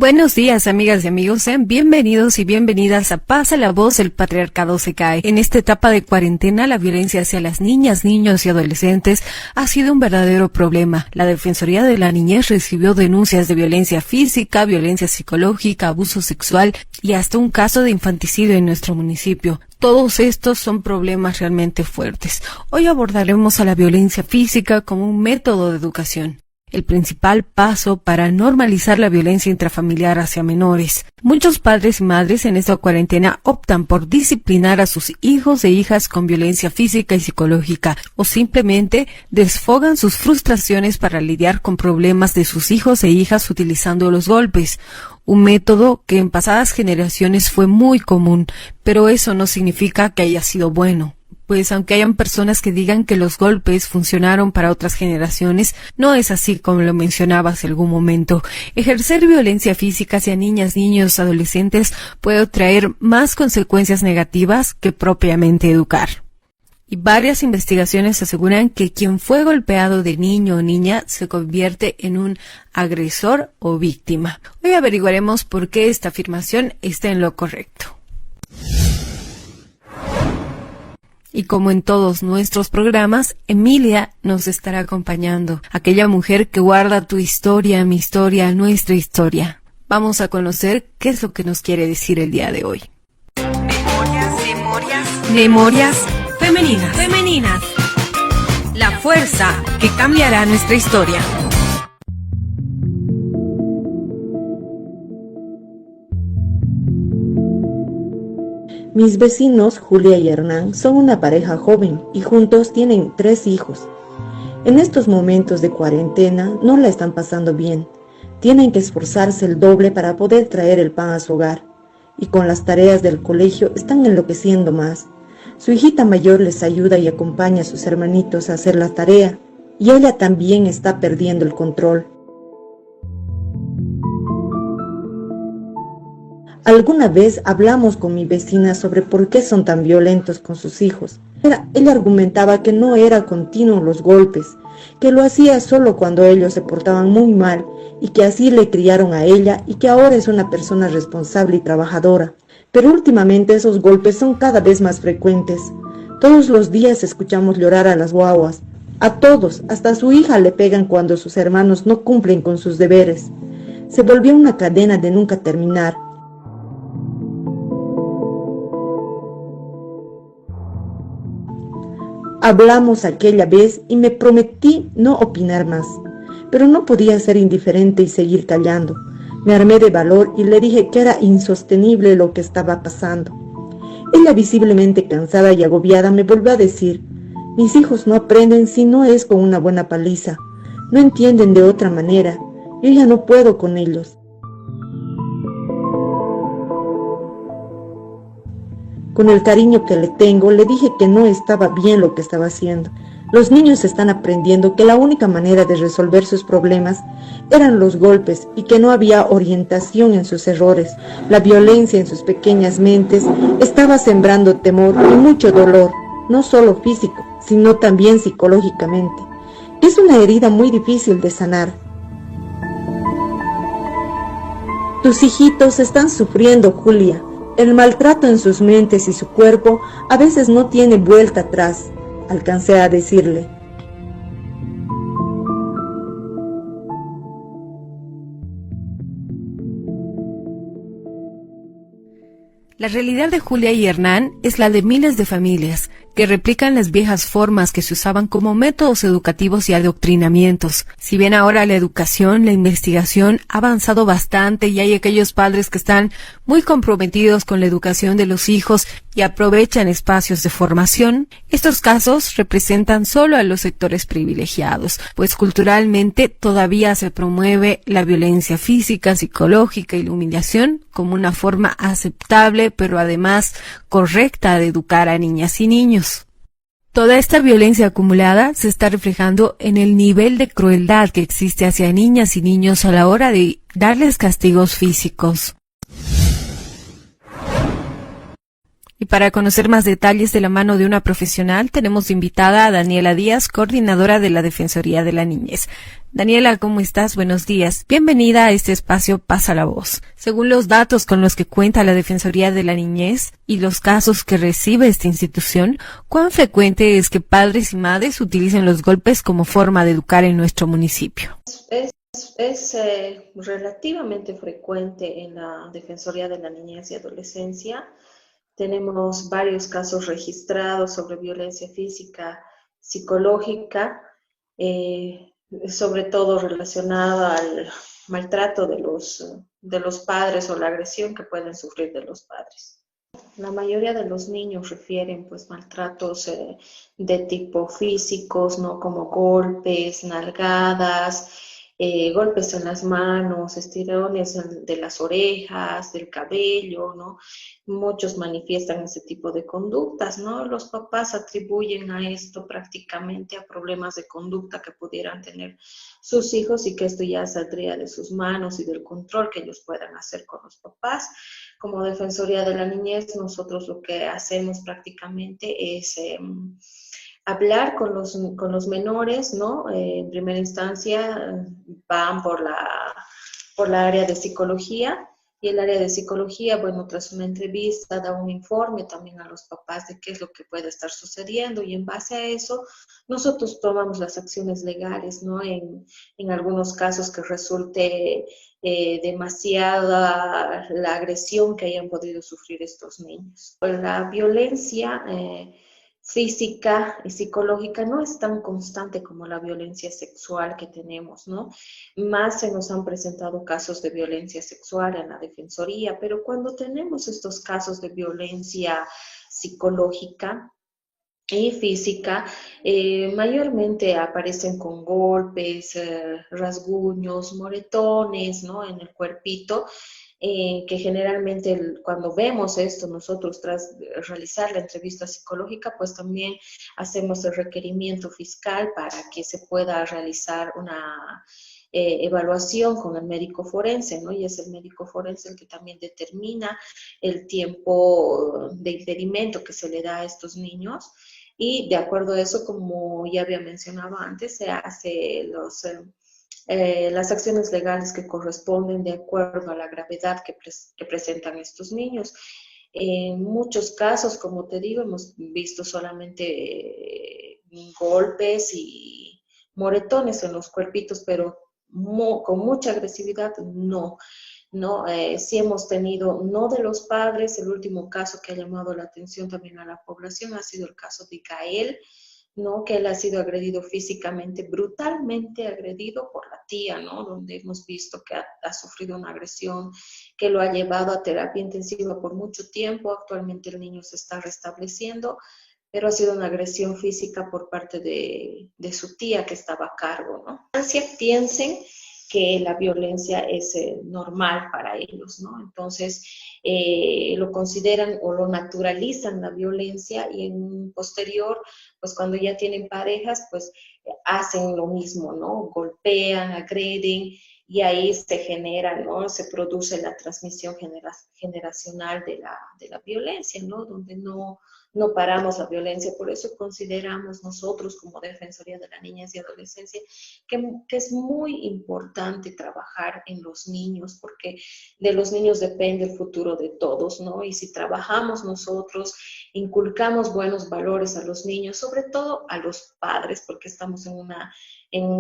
Buenos días, amigas y amigos. Sean bienvenidos y bienvenidas a Pasa la Voz, el patriarcado se cae. En esta etapa de cuarentena, la violencia hacia las niñas, niños y adolescentes ha sido un verdadero problema. La Defensoría de la Niñez recibió denuncias de violencia física, violencia psicológica, abuso sexual y hasta un caso de infanticidio en nuestro municipio. Todos estos son problemas realmente fuertes. Hoy abordaremos a la violencia física como un método de educación. El principal paso para normalizar la violencia intrafamiliar hacia menores. Muchos padres y madres en esta cuarentena optan por disciplinar a sus hijos e hijas con violencia física y psicológica o simplemente desfogan sus frustraciones para lidiar con problemas de sus hijos e hijas utilizando los golpes. Un método que en pasadas generaciones fue muy común, pero eso no significa que haya sido bueno. Pues aunque hayan personas que digan que los golpes funcionaron para otras generaciones, no es así como lo mencionaba hace algún momento. Ejercer violencia física hacia niñas, niños, adolescentes puede traer más consecuencias negativas que propiamente educar. Y varias investigaciones aseguran que quien fue golpeado de niño o niña se convierte en un agresor o víctima. Hoy averiguaremos por qué esta afirmación está en lo correcto. Y como en todos nuestros programas, Emilia nos estará acompañando, aquella mujer que guarda tu historia, mi historia, nuestra historia. Vamos a conocer qué es lo que nos quiere decir el día de hoy. Memorias femeninas. La fuerza que cambiará nuestra historia. Mis vecinos, Julia y Hernán, son una pareja joven y juntos tienen 3 hijos. En estos momentos de cuarentena no la están pasando bien. Tienen que esforzarse el doble para poder traer el pan a su hogar. Y con las tareas del colegio están enloqueciendo más. Su hijita mayor les ayuda y acompaña a sus hermanitos a hacer la tarea. Y ella también está perdiendo el control. Alguna vez hablamos con mi vecina sobre por qué son tan violentos con sus hijos. Ella argumentaba que no era continuo los golpes, que lo hacía solo cuando ellos se portaban muy mal y que así le criaron a ella y que ahora es una persona responsable y trabajadora. Pero últimamente esos golpes son cada vez más frecuentes. Todos los días escuchamos llorar a las guaguas. A todos, hasta a su hija le pegan cuando sus hermanos no cumplen con sus deberes. Se volvió una cadena de nunca terminar. Hablamos aquella vez y me prometí no opinar más, pero no podía ser indiferente y seguir callando. Me armé de valor y le dije que era insostenible lo que estaba pasando. Ella, visiblemente cansada y agobiada, me volvió a decir: mis hijos no aprenden si no es con una buena paliza, no entienden de otra manera, yo ya no puedo con ellos. Con el cariño que le tengo, le dije que no estaba bien lo que estaba haciendo. Los niños están aprendiendo que la única manera de resolver sus problemas eran los golpes y que no había orientación en sus errores. La violencia en sus pequeñas mentes estaba sembrando temor y mucho dolor, no solo físico, sino también psicológicamente. Es una herida muy difícil de sanar. Tus hijitos están sufriendo, Julia. El maltrato en sus mentes y su cuerpo a veces no tiene vuelta atrás, alcancé a decirle. La realidad de Julia y Hernán es la de miles de familias que replican las viejas formas que se usaban como métodos educativos y adoctrinamientos. Si bien ahora la educación, la investigación ha avanzado bastante y hay aquellos padres que están muy comprometidos con la educación de los hijos y aprovechan espacios de formación, estos casos representan solo a los sectores privilegiados, pues culturalmente todavía se promueve la violencia física, psicológica y la humillación como una forma aceptable, pero además correcta de educar a niñas y niños. Toda esta violencia acumulada se está reflejando en el nivel de crueldad que existe hacia niñas y niños a la hora de darles castigos físicos. Y para conocer más detalles de la mano de una profesional, tenemos de invitada a Daniela Díaz, coordinadora de la Defensoría de la Niñez. Daniela, ¿cómo estás? Buenos días. Bienvenida a este espacio Pasa la Voz. Según los datos con los que cuenta la Defensoría de la Niñez y los casos que recibe esta institución, ¿cuán frecuente es que padres y madres utilicen los golpes como forma de educar en nuestro municipio? Es relativamente frecuente en la Defensoría de la Niñez y Adolescencia. Tenemos varios casos registrados sobre violencia física, psicológica, sobre todo relacionada al maltrato de los padres o la agresión que pueden sufrir de los padres. La mayoría de los niños refieren pues maltratos de tipo físicos, ¿no? Como golpes, nalgadas, golpes en las manos, estirones de las orejas, del cabello, ¿no? Muchos manifiestan ese tipo de conductas, ¿no? Los papás atribuyen a esto prácticamente a problemas de conducta que pudieran tener sus hijos y que esto ya saldría de sus manos y del control que ellos puedan hacer con los papás. Como Defensoría de la Niñez, nosotros lo que hacemos prácticamente es hablar con los menores, ¿no? En primera instancia van por la área de psicología, y el área de psicología, bueno, tras una entrevista da un informe también a los papás de qué es lo que puede estar sucediendo, y en base a eso nosotros tomamos las acciones legales, ¿no? En algunos casos que resulte demasiada la agresión que hayan podido sufrir estos niños. La violencia física y psicológica no es tan constante como la violencia sexual que tenemos, ¿no? Más se nos han presentado casos de violencia sexual en la Defensoría, pero cuando tenemos estos casos de violencia psicológica y física, mayormente aparecen con golpes, rasguños, moretones, ¿no? En el cuerpito, que generalmente cuando vemos esto nosotros tras realizar la entrevista psicológica, pues también hacemos el requerimiento fiscal para que se pueda realizar una evaluación con el médico forense, ¿no? Y es el médico forense el que también determina el tiempo de impedimento que se le da a estos niños. Y de acuerdo a eso, como ya había mencionado antes, se hace las acciones legales que corresponden de acuerdo a la gravedad que presentan estos niños. En muchos casos, como te digo, hemos visto solamente golpes y moretones en los cuerpitos, pero con mucha agresividad no. ¿No? Sí hemos tenido, no de los padres, el último caso que ha llamado la atención también a la población ha sido el caso de Gael, ¿no? Que él ha sido agredido físicamente, brutalmente agredido por la tía, ¿no? Donde hemos visto que ha sufrido una agresión que lo ha llevado a terapia intensiva por mucho tiempo. Actualmente el niño se está restableciendo, pero ha sido una agresión física por parte de su tía que estaba a cargo, ¿no? Piensen que la violencia es normal para ellos, ¿no? Entonces, lo consideran o lo naturalizan la violencia, y en un posterior, pues cuando ya tienen parejas, pues hacen lo mismo, ¿no? Golpean, agreden, y ahí se genera, ¿no? Se produce la transmisión generacional de la violencia, ¿no? Donde no paramos la violencia. Por eso consideramos nosotros como Defensoría de la Niñez y Adolescencia que es muy importante trabajar en los niños, porque de los niños depende el futuro de todos, ¿no? Y si trabajamos nosotros, inculcamos buenos valores a los niños, sobre todo a los padres, porque estamos en una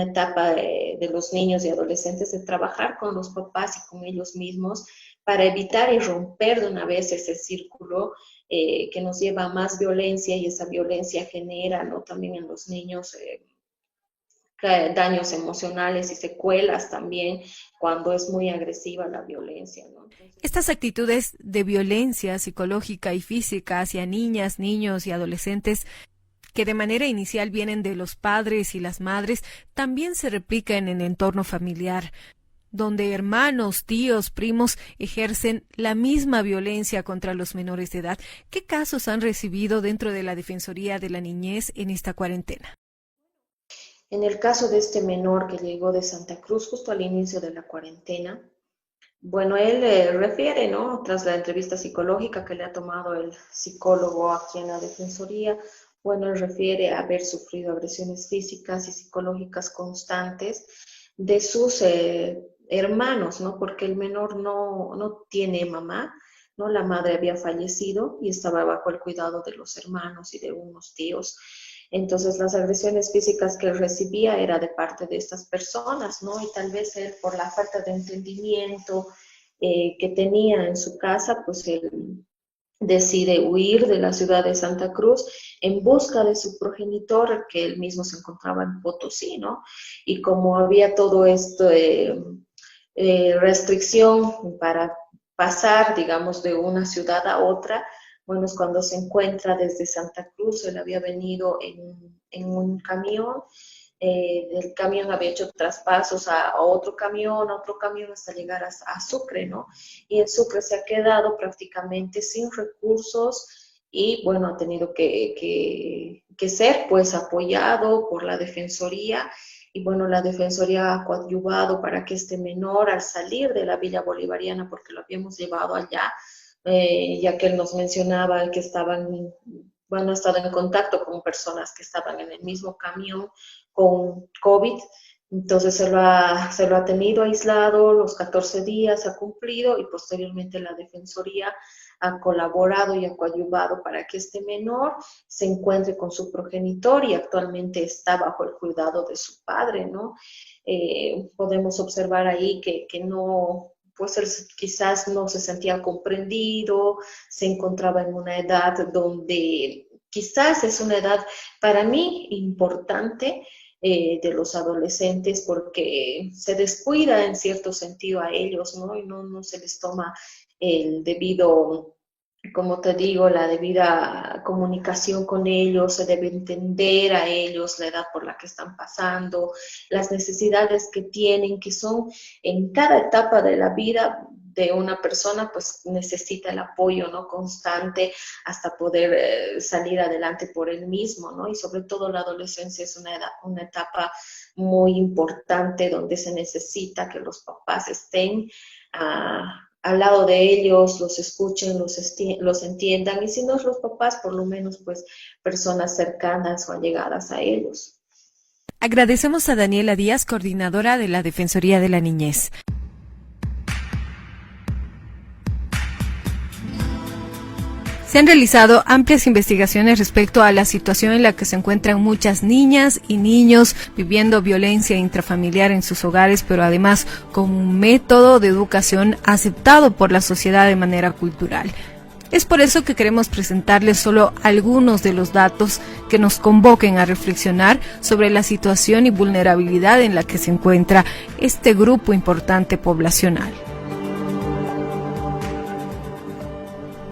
etapa de los niños y adolescentes, de trabajar con los papás y con ellos mismos para evitar y romper de una vez ese círculo que nos lleva a más violencia, y esa violencia genera, ¿no? También en los niños daños emocionales y secuelas también cuando es muy agresiva la violencia, ¿no? Estas actitudes de violencia psicológica y física hacia niñas, niños y adolescentes que de manera inicial vienen de los padres y las madres, también se replican en el entorno familiar, donde hermanos, tíos, primos ejercen la misma violencia contra los menores de edad. ¿Qué casos han recibido dentro de la Defensoría de la Niñez en esta cuarentena? En el caso de este menor que llegó de Santa Cruz justo al inicio de la cuarentena, Bueno, él refiere, ¿no? Tras la entrevista psicológica que le ha tomado el psicólogo aquí en la Defensoría, bueno, él refiere a haber sufrido agresiones físicas y psicológicas constantes de sus hermanos, ¿no? Porque el menor no tiene mamá, ¿no? La madre había fallecido y estaba bajo el cuidado de los hermanos y de unos tíos. Entonces, las agresiones físicas que él recibía era de parte de estas personas, ¿no? Y tal vez él, por la falta de entendimiento que tenía en su casa, pues él decide huir de la ciudad de Santa Cruz en busca de su progenitor, que él mismo se encontraba en Potosí, ¿no? Y como había todo esto, restricción para pasar, digamos, de una ciudad a otra, bueno, es cuando se encuentra desde Santa Cruz. Él había venido en un camión, del camión había hecho traspasos a otro camión, hasta llegar a Sucre, ¿no? Y en Sucre se ha quedado prácticamente sin recursos y, bueno, ha tenido que ser, pues, apoyado por la Defensoría. Y bueno, la Defensoría ha coadyuvado para que este menor, al salir de la Villa Bolivariana, porque lo habíamos llevado allá, ya que él nos mencionaba que estaban, bueno, ha estado en contacto con personas que estaban en el mismo camión con COVID, entonces se lo ha tenido aislado los 14 días, ha cumplido, y posteriormente la Defensoría ha colaborado y ha coadyuvado para que este menor se encuentre con su progenitor y actualmente está bajo el cuidado de su padre, ¿no? Podemos observar ahí que no, pues él quizás no se sentía comprendido, se encontraba en una edad donde quizás es una edad para mí importante de los adolescentes, porque se descuida en cierto sentido a ellos, ¿no? Y no se les toma el debido, como te digo, la debida comunicación con ellos, se debe entender a ellos la edad por la que están pasando, las necesidades que tienen, que son en cada etapa de la vida de una persona, pues necesita el apoyo, ¿no? Constante hasta poder salir adelante por él mismo, ¿no? Y sobre todo la adolescencia es una etapa muy importante donde se necesita que los papás estén al lado de ellos, los escuchen, los entiendan, y si no es los papás, por lo menos pues personas cercanas o allegadas a ellos. Agradecemos a Daniela Díaz, coordinadora de la Defensoría de la Niñez. Se han realizado amplias investigaciones respecto a la situación en la que se encuentran muchas niñas y niños viviendo violencia intrafamiliar en sus hogares, pero además como un método de educación aceptado por la sociedad de manera cultural. Es por eso que queremos presentarles solo algunos de los datos que nos convoquen a reflexionar sobre la situación y vulnerabilidad en la que se encuentra este grupo importante poblacional.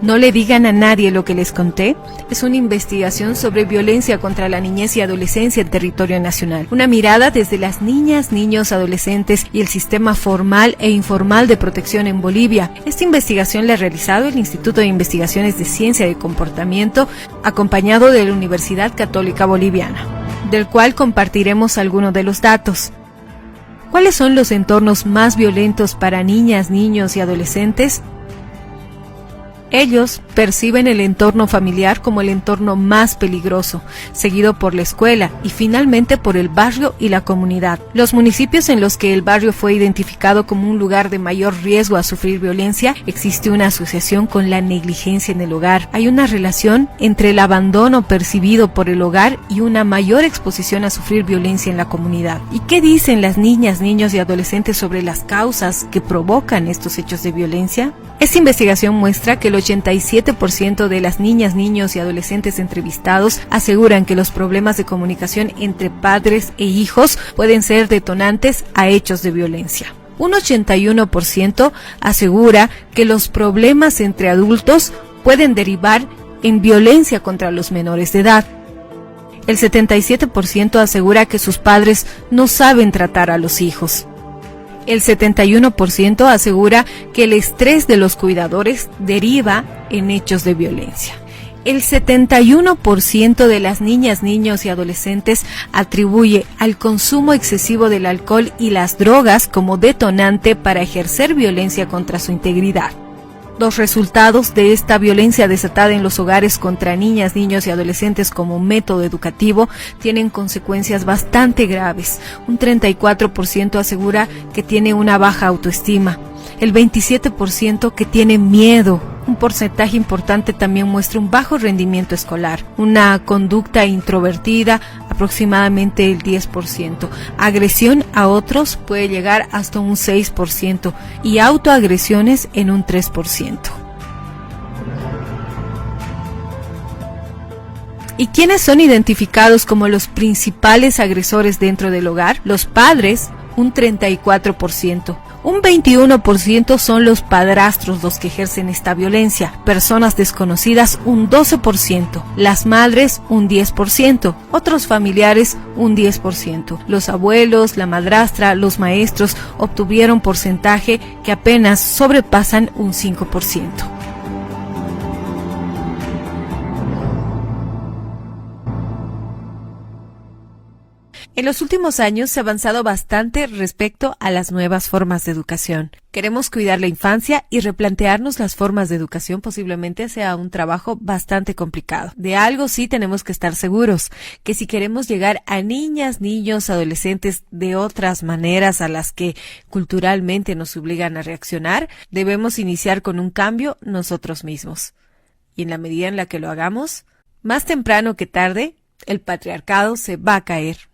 No le digan a nadie lo que les conté. Es una investigación sobre violencia contra la niñez y adolescencia en territorio nacional. Una mirada desde las niñas, niños, adolescentes y el sistema formal e informal de protección en Bolivia. Esta investigación la ha realizado el Instituto de Investigaciones de Ciencia de Comportamiento, acompañado de la Universidad Católica Boliviana, del cual compartiremos algunos de los datos. ¿Cuáles son los entornos más violentos para niñas, niños y adolescentes? Ellos perciben el entorno familiar como el entorno más peligroso, seguido por la escuela y finalmente por el barrio y la comunidad. Los municipios en los que el barrio fue identificado como un lugar de mayor riesgo a sufrir violencia, existe una asociación con la negligencia en el hogar. Hay una relación entre el abandono percibido por el hogar y una mayor exposición a sufrir violencia en la comunidad. ¿Y qué dicen las niñas, niños y adolescentes sobre las causas que provocan estos hechos de violencia? Esta investigación muestra que el 87% de las niñas, niños y adolescentes entrevistados aseguran que los problemas de comunicación entre padres e hijos pueden ser detonantes a hechos de violencia. Un 81% asegura que los problemas entre adultos pueden derivar en violencia contra los menores de edad. El 77% asegura que sus padres no saben tratar a los hijos. El 71% asegura que el estrés de los cuidadores deriva en hechos de violencia. El 71% de las niñas, niños y adolescentes atribuye al consumo excesivo del alcohol y las drogas como detonante para ejercer violencia contra su integridad. Los resultados de esta violencia desatada en los hogares contra niñas, niños y adolescentes como método educativo tienen consecuencias bastante graves. Un 34% asegura que tiene una baja autoestima, el 27% que tiene miedo. Un porcentaje importante también muestra un bajo rendimiento escolar, una conducta introvertida, aproximadamente el 10%. Agresión a otros puede llegar hasta un 6% y autoagresiones en un 3%. ¿Y quiénes son identificados como los principales agresores dentro del hogar? Los padres, un 34%. Un 21% son los padrastros los que ejercen esta violencia, personas desconocidas un 12%, las madres un 10%, otros familiares un 10%, los abuelos, la madrastra, los maestros obtuvieron porcentaje que apenas sobrepasan un 5%. En los últimos años se ha avanzado bastante respecto a las nuevas formas de educación. Queremos cuidar la infancia y replantearnos las formas de educación posiblemente sea un trabajo bastante complicado. De algo sí tenemos que estar seguros, que si queremos llegar a niñas, niños, adolescentes de otras maneras a las que culturalmente nos obligan a reaccionar, debemos iniciar con un cambio nosotros mismos. Y en la medida en la que lo hagamos, más temprano que tarde, el patriarcado se va a caer.